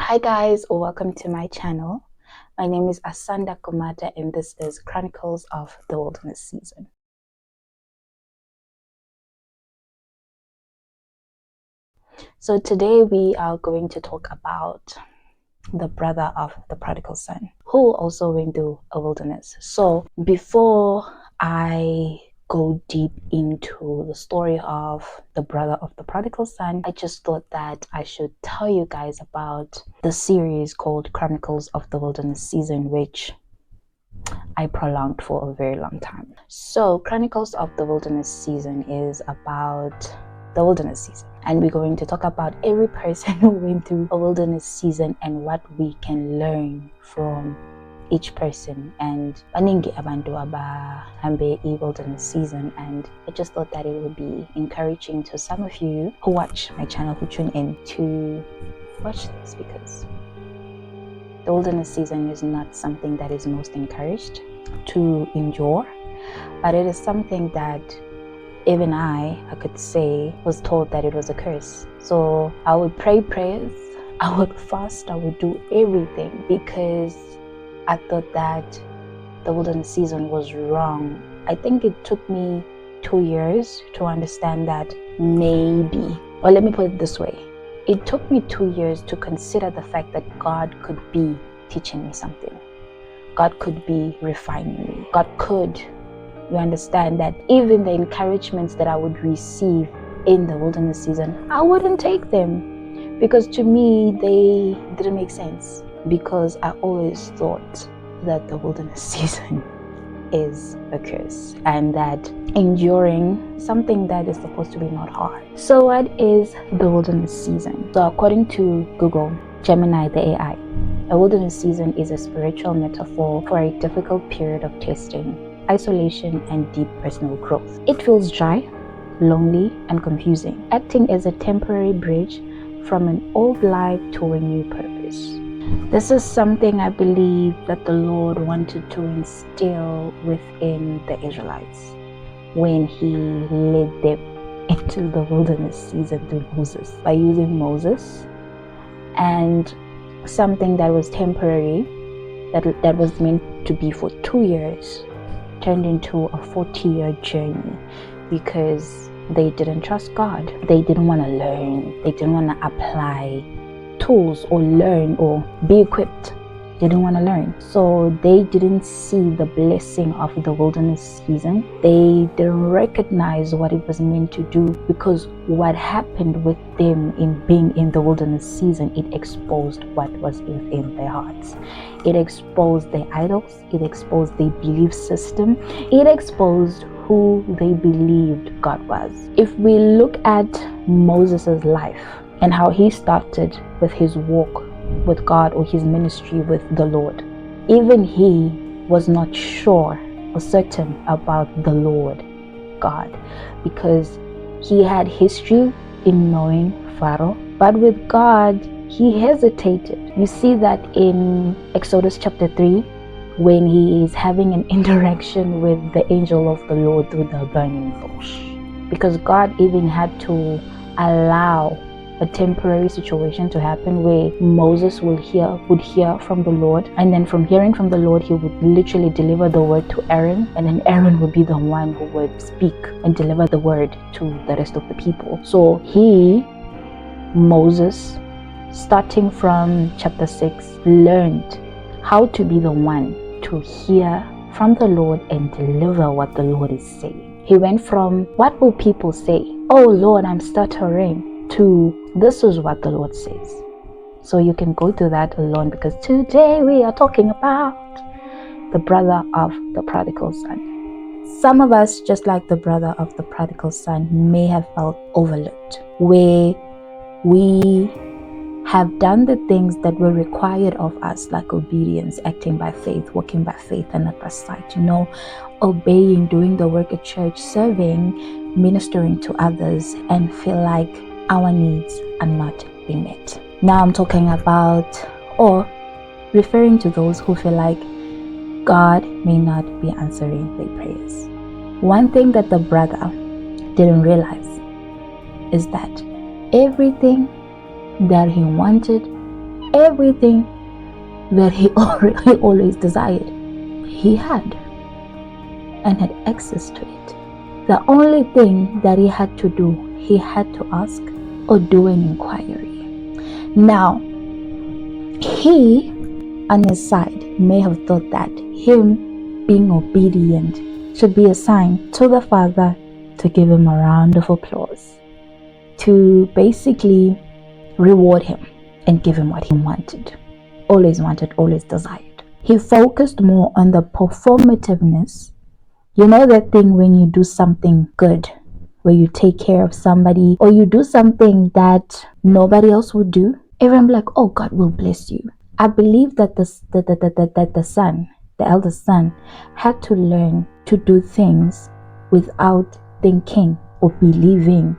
Hi guys, welcome to my channel. My name is Asanda Komata and this is Chronicles of the Wilderness season. So today we are going to talk about the brother of the prodigal son who also went through a wilderness. So before I go deep into the story of the brother of the prodigal son, I just thought that I should tell you guys about the series called Chronicles of the Wilderness season, which I prolonged for a very long time. So Chronicles of the Wilderness season is about the wilderness season, and we're going to talk about every person who went through a wilderness season and what we can learn from each person. And baningi abantu abahambe wilderness season, and I just thought that it would be encouraging to some of you who watch my channel, who tune in to watch this, because the wilderness season is not something that is most encouraged to endure, but it is something that even I could say was told that it was a curse. So I would pray prayers, I would fast, I would do everything because I thought that the wilderness season was wrong. I think it took me 2 years to understand that maybe, or let me put it this way. It took me 2 years to consider the fact that God could be teaching me something. God could be refining me. God could, you understand, that even the encouragements that I would receive in the wilderness season, I wouldn't take them because to me they didn't make sense, because I always thought that the wilderness season is a curse and that enduring something that is supposed to be not hard. So what is the wilderness season? So according to Google Gemini, the AI, a wilderness season is a spiritual metaphor for a difficult period of testing, isolation, and deep personal growth. It feels dry, lonely, and confusing, acting as a temporary bridge from an old life to a new purpose. This is something I believe that the Lord wanted to instill within the Israelites when He led them into the wilderness season through Moses, by using Moses, and something that was temporary, that was meant to be for 2 years, turned into a 40-year journey because they didn't trust God. They didn't want to learn. They didn't want to apply tools or learn or be equipped. They didn't want to learn. So they didn't see the blessing of the wilderness season. They didn't recognize what it was meant to do, because what happened with them in being in the wilderness season, it exposed what was within their hearts. It exposed their idols. It exposed their belief system. It exposed who they believed God was. If we look at Moses' life and how he started with his walk with God, or his ministry with the Lord, even he was not sure or certain about the Lord God, because he had history in knowing Pharaoh, but with God he hesitated. You see that in Exodus chapter 3, when he is having an interaction with the angel of the Lord through the burning bush, because God even had to allow a temporary situation to happen where Moses would hear from the Lord, and then from hearing from the Lord he would literally deliver the word to Aaron, and then Aaron would be the one who would speak and deliver the word to the rest of the people. So Moses, starting from chapter 6, learned how to be the one to hear from the Lord and deliver what the Lord is saying. He went from, what will people say? Oh Lord, I'm stuttering, to, this is what the Lord says. So you can go through that alone, because today we are talking about the brother of the prodigal son. Some of us, just like the brother of the prodigal son, may have felt overlooked, where we have done the things that were required of us, like obedience, acting by faith, walking by faith and not by sight, obeying, doing the work at church, serving, ministering to others, and feel like our needs are not being met. Now I'm talking about, or referring to those who feel like God may not be answering their prayers. One thing that the brother didn't realize is that everything that he wanted, everything that he always desired, he had and had access to it. The only thing that he had to do, he had to ask or do an inquiry. Now, he on his side may have thought that him being obedient should be a sign to the Father to give him a round of applause, to basically reward him and give him what he wanted, always desired. He focused more on the performativeness. You know that thing when you do something good, where you take care of somebody, or you do something that nobody else would do, everyone be like, oh, God will bless you. I believe that the son, the eldest son, had to learn to do things without thinking or believing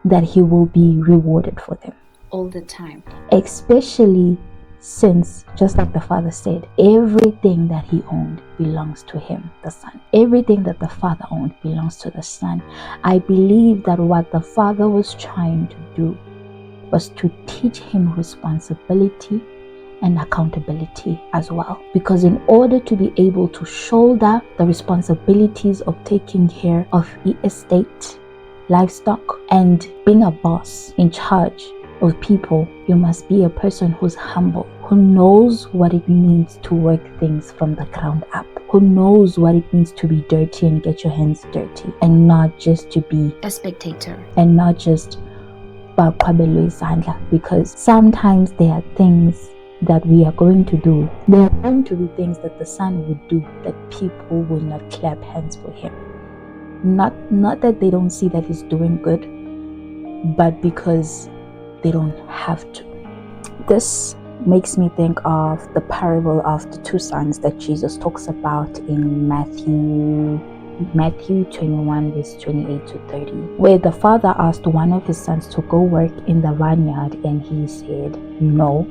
that he will be rewarded for them all the time. Especially since, just like the father said, everything that he owned belongs to him, the son. Everything that the father owned belongs to the son. I believe that what the father was trying to do was to teach him responsibility and accountability as well. Because in order to be able to shoulder the responsibilities of taking care of the estate, livestock, and being a boss in charge of people, you must be a person who's humble, who knows what it means to work things from the ground up, who knows what it means to be dirty and get your hands dirty, and not just to be a spectator, and not just because sometimes there are things that we are going to do. There are going to be things that the son would do that people will not clap hands for him. Not that they don't see that he's doing good, but because they don't have to. This makes me think of the parable of the two sons that Jesus talks about in Matthew 21 verse 28 to 30, where the father asked one of his sons to go work in the vineyard, and he said no,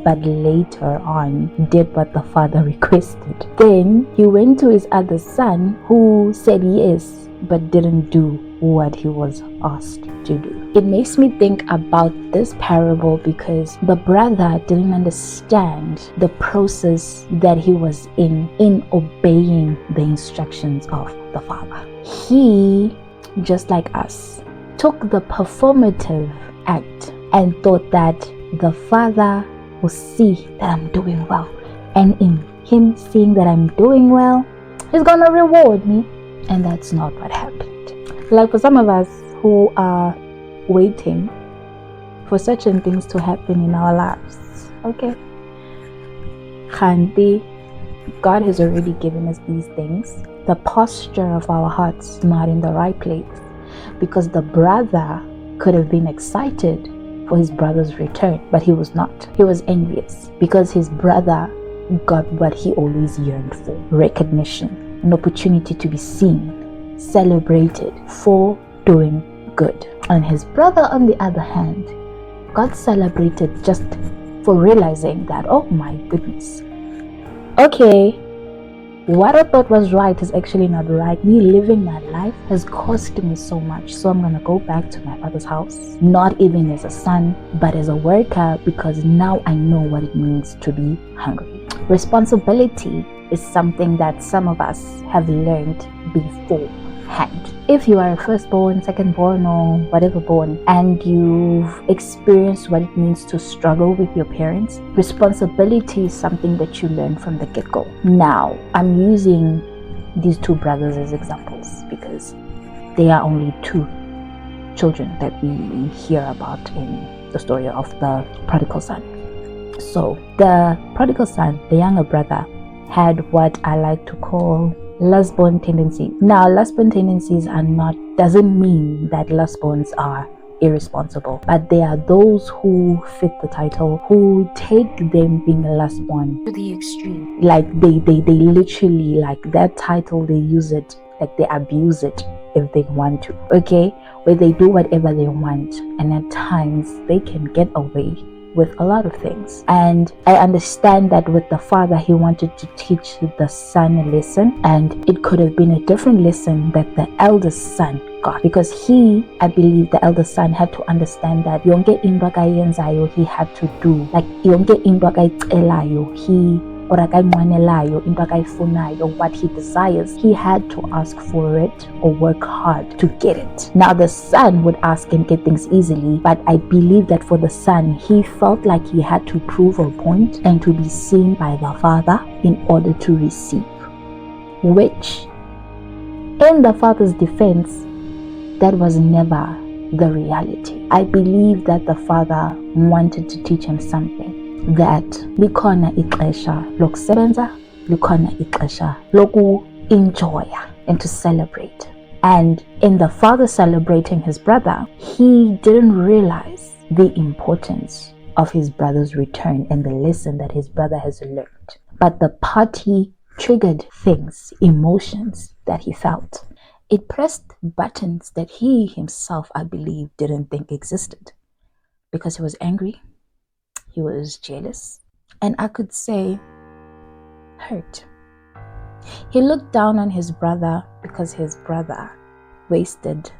but later on did what the father requested. Then he went to his other son, who said yes, but didn't do what he was asked to do. It makes me think about this parable because the brother didn't understand the process that he was in obeying the instructions of the father. He, just like us, took the performative act and thought that the father will see that I'm doing well, and in him seeing that I'm doing well, he's gonna reward me. And that's not what happened. Like for some of us who are waiting for certain things to happen in our lives, okay, God has already given us these things. The posture of our hearts is not in the right place, because the brother could have been excited for his brother's return, but he was not. He was envious because his brother got what he always yearned for: recognition, an opportunity to be seen, celebrated for doing good. And his brother, on the other hand, got celebrated just for realizing that, oh my goodness, okay, what I thought was right is actually not right. Me living that life has cost me so much, so I'm gonna go back to my father's house, not even as a son, but as a worker, because now I know what it means to be hungry. Responsibility is something that some of us have learned beforehand. If you are a firstborn, secondborn, or whatever born, and you've experienced what it means to struggle with your parents, responsibility is something that you learn from the get-go. Now, I'm using these two brothers as examples because they are only two children that we hear about in the story of the prodigal son. So, the prodigal son, the younger brother, had what I like to call lustborn tendencies. Now, lustborn tendencies doesn't mean that lustborns are irresponsible, but they are those who fit the title, who take them being a lustborn to the extreme. Like they literally, like that title, they use it, like they abuse it if they want to, okay? Where they do whatever they want, and at times they can get away with a lot of things. And I understand that with the father, he wanted to teach the son a lesson, and it could have been a different lesson that the eldest son got, because I believe the eldest son had to understand that yonke into akayenzayo he had to do, like yonke into akayicelayo or akayinqwenelayo, into akayifunayo, what he desires, he had to ask for it or work hard to get it. Now the son would ask and get things easily, but I believe that for the son, he felt like he had to prove a point and to be seen by the father in order to receive, which in the father's defense, that was never the reality. I believe that the father wanted to teach him something, that likhona ixesha lokusebenza, likhona ixesha loku enjoya and to celebrate. And in the father celebrating his brother, he didn't realize the importance of his brother's return and the lesson that his brother has learned. But the party triggered things, emotions that he felt. It pressed buttons that he himself, I believe, didn't think existed, because he was angry, he was jealous, and I could say hurt. He looked down on his brother because his brother wasted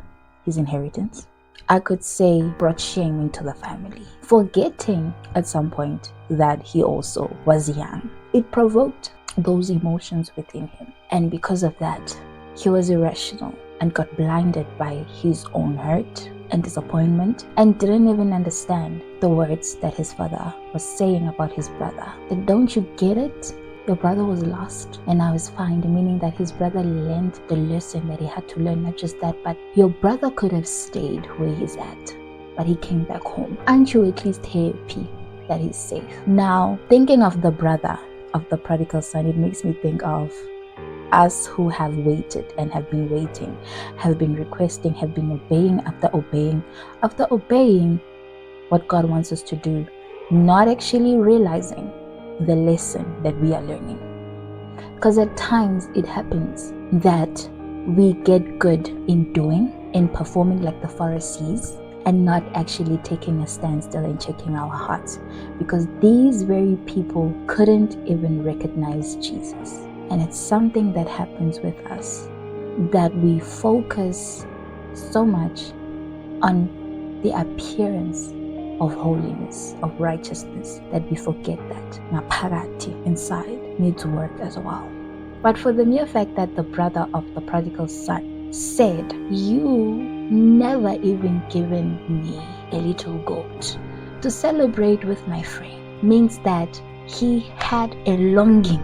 his inheritance. I could say brought shame into the family, forgetting at some point that he also was young. It provoked those emotions within him, and because of that, he was irrational and got blinded by his own hurt and disappointment, and didn't even understand the words that his father was saying about his brother. That, don't you get it? Your brother was lost and now is found, meaning that his brother learned the lesson that he had to learn. Not just that, but your brother could have stayed where he's at, but he came back home. Aren't you at least happy that he's safe? Now, thinking of the brother of the prodigal son, it makes me think of us who have waited and have been waiting, have been requesting, have been obeying after obeying what God wants us to do, not actually realizing the lesson that we are learning. Because at times it happens that we get good in doing, in performing like the Pharisees, and not actually taking a standstill and checking our hearts, because these very people couldn't even recognize Jesus. And it's something that happens with us, that we focus so much on the appearance of holiness, of righteousness, that we forget that ngaphakathi, inside, needs work as well. But for the mere fact that the brother of the prodigal son said, "You never even given me a little goat to celebrate with my friend," means that he had a longing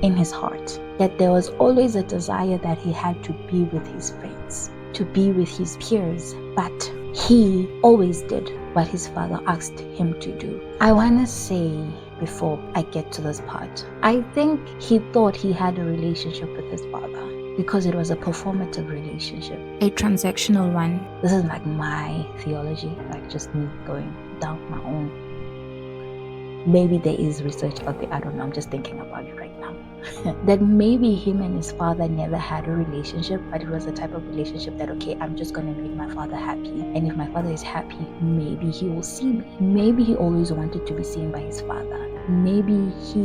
in his heart, that there was always a desire that he had to be with his friends, to be with his peers, but he always did what his father asked him to do. I want to say, before I get to this part, I think he thought he had a relationship with his father because it was a performative relationship, a transactional one. This is like my theology, like just me going down my own. Maybe there is research out there, I don't know, I'm just thinking about it right now. That maybe him and his father never had a relationship, but it was a type of relationship that, okay, I'm just going to make my father happy, and if my father is happy, maybe he will see me. Maybe he always wanted to be seen by his father. Maybe he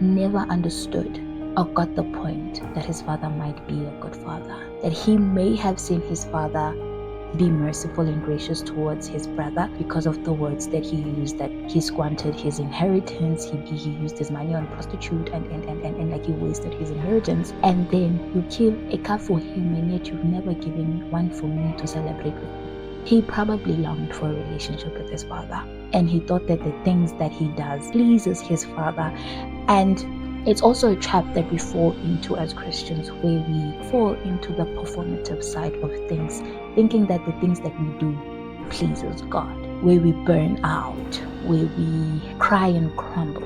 never understood or got the point that his father might be a good father, that he may have seen his father be merciful and gracious towards his brother because of the words that he used, that he squandered his inheritance, he used his money on prostitute and like he wasted his inheritance, and then you kill a calf for him, and yet you've never given one for me to celebrate with me. He probably longed for a relationship with his father, and he thought that the things that he does pleases his father. And it's also a trap that we fall into as Christians, where we fall into the performative side of things, thinking that the things that we do pleases God, where we burn out, where we cry and crumble,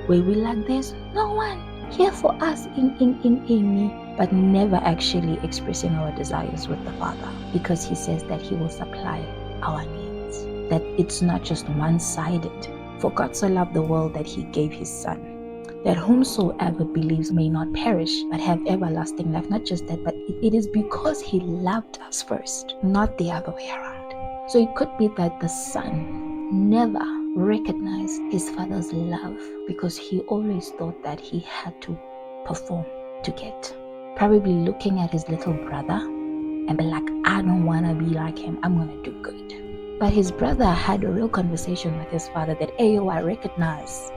where we like, there's no one here for us in me, but never actually expressing our desires with the Father, because he says that he will supply our needs, that it's not just one-sided. For God so loved the world that he gave his son, that whomsoever believes may not perish but have everlasting life. Not just that, but it is because he loved us first, not the other way around. So it could be that the son never recognize his father's love, because he always thought that he had to perform to get. Probably looking at his little brother and be like, I don't want to be like him, I'm going to do good. But his brother had a real conversation with his father that, hey, yo, I recognize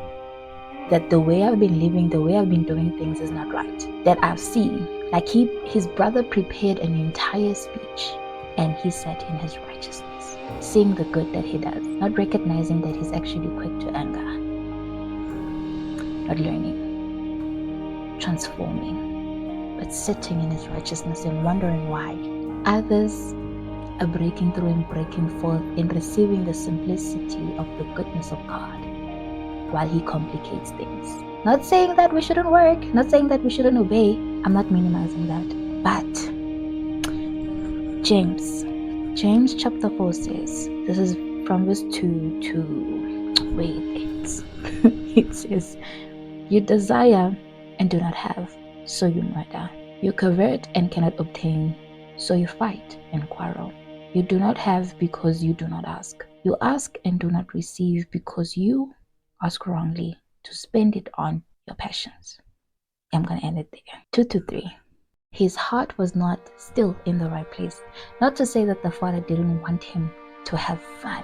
that the way I've been living, the way I've been doing things is not right. That I've seen. Like his brother prepared an entire speech and he sat in his righteousness, seeing the good that he does, not recognizing that he's actually quick to anger, not learning, transforming, but sitting in his righteousness and wondering why. Others are breaking through and breaking forth in receiving the simplicity of the goodness of God, while he complicates things. Not saying that we shouldn't work, not saying that we shouldn't obey. I'm not minimizing that. But James chapter 4 says, this is from verse 2 to, it says, you desire and do not have, so you murder. You covet and cannot obtain, so you fight and quarrel. You do not have because you do not ask. You ask and do not receive because you ask wrongly to spend it on your passions. I'm going to end it there. 2 to 3. His heart was not still in the right place. Not to say that the father didn't want him to have fun.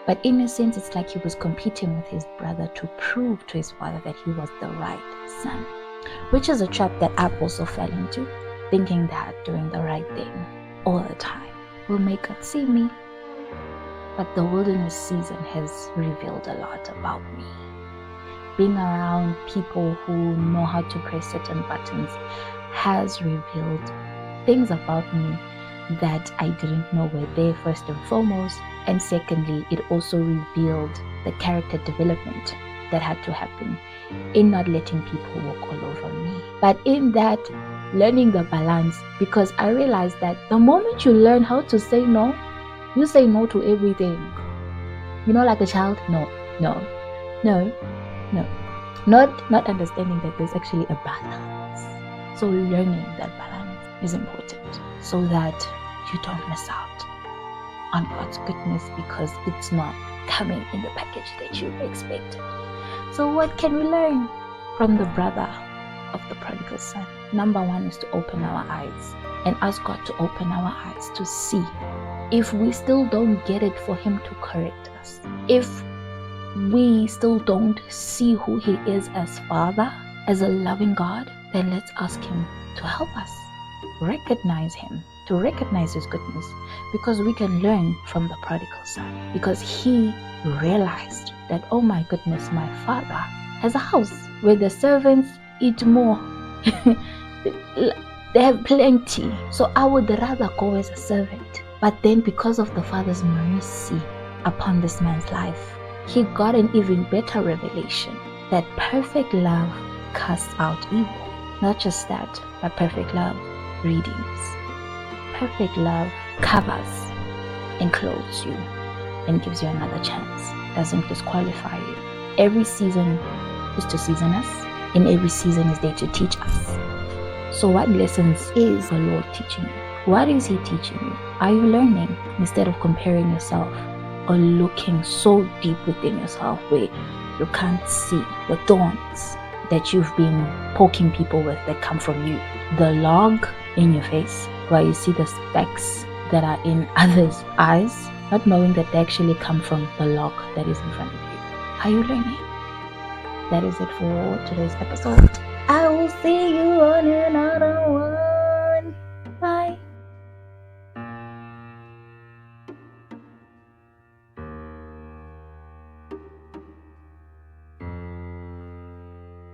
But in a sense, it's like he was competing with his brother to prove to his father that he was the right son. Which is a trap that I've also fell into. Thinking that doing the right thing all the time will make God see me. But the wilderness season has revealed a lot about me. Being around people who know how to press certain buttons has revealed things about me that I didn't know were there, first and foremost. And secondly, it also revealed the character development that had to happen in not letting people walk all over me. But in that, learning the balance, because I realized that the moment you learn how to say no, you say no to everything. You know, like a child, no. Not understanding that there's actually a balance. So learning that balance is important so that you don't miss out on God's goodness, because it's not coming in the package that you expected. So what can we learn from the brother of the prodigal son? Number one is to open our eyes and ask God to open our eyes to see. If we still don't get it, for him to correct us. If we still don't see who he is as Father, as a loving God, then let's ask him to help us recognize him, to recognize his goodness, because we can learn from the prodigal son, because he realized that, oh my goodness, my father has a house where the servants eat more. They have plenty, so I would rather go as a servant. But then, because of the father's mercy upon this man's life, he got an even better revelation that perfect love casts out evil. Not just that, but perfect love redeems. Perfect love covers and clothes you and gives you another chance. Doesn't disqualify you. Every season is to season us, and every season is there to teach us. So what lessons is the Lord teaching you? What is he teaching you? Are you learning instead of comparing yourself or looking so deep within yourself where you can't see the thorns that you've been poking people with that come from you? The log in your face, where you see the specks that are in others' eyes, not knowing that they actually come from the log that is in front of you. Are you learning? That is it for today's episode. I will see you on another